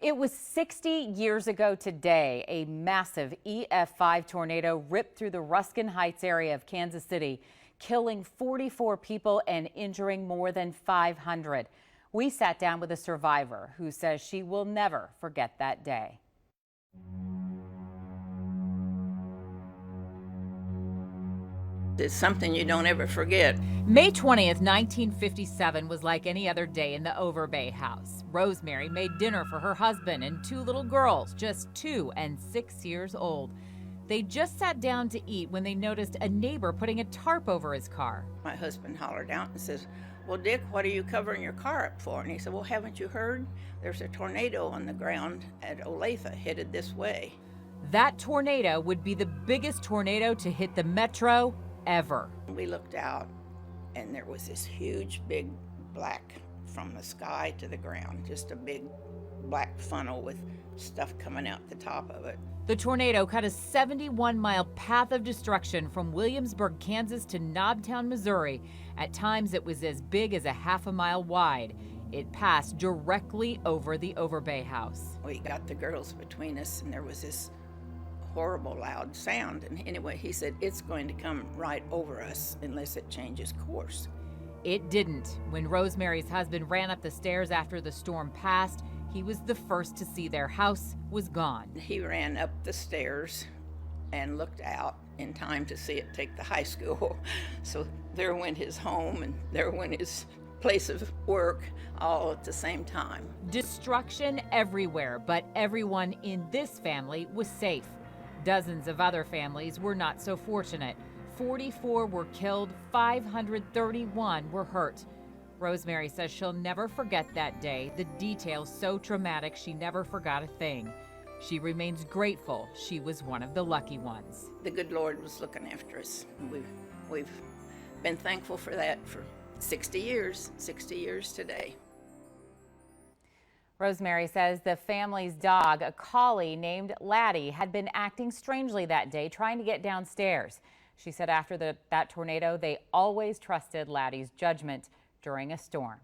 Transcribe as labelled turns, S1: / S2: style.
S1: It was 60 years ago today, a massive EF-5 tornado ripped through the Ruskin Heights area of Kansas City, killing 44 people and injuring more than 500. We sat down with a survivor who says she will never forget that day.
S2: It's something you don't ever forget.
S1: May 20th, 1957 was like any other day in the Overbey house. Rosemary made dinner for her husband and two little girls, just 2 and 6 years old. They just sat down to eat when they noticed a neighbor putting a tarp over his car.
S2: My husband hollered out and says, "Well, Dick, what are you covering your car up for?" And he said, "Well, haven't you heard? There's a tornado on the ground at Olathe headed this way."
S1: That tornado would be the biggest tornado to hit the metro ever.
S2: We looked out and there was this huge big black from the sky to the ground, just a big black funnel with stuff coming out the top of it.
S1: The tornado cut a 71-mile path of destruction from Williamsburg, Kansas to Knobtown, Missouri. At times it was as big as a half a mile wide. It passed directly over the Overbey house.
S2: We got the girls between us and there was this horrible loud sound, and anyway he said, "It's going to come right over us unless it changes course."
S1: It didn't. When Rosemary's husband ran up the stairs after the storm passed, he was the first to see their house was gone.
S2: He ran up the stairs and looked out in time to see it take the high school. So there went his home and there went his place of work all at the same time.
S1: Destruction everywhere, but everyone in this family was safe. Dozens of other families were not so fortunate. 44 were killed, 531 were hurt. Rosemary says she'll never forget that day, the details so traumatic she never forgot a thing. She remains grateful she was one of the lucky ones.
S2: The good Lord was looking after us. We've been thankful for that for 60 years today.
S1: Rosemary says the family's dog, a collie named Laddie, had been acting strangely that day, trying to get downstairs. She said after that tornado, they always trusted Laddie's judgment during a storm.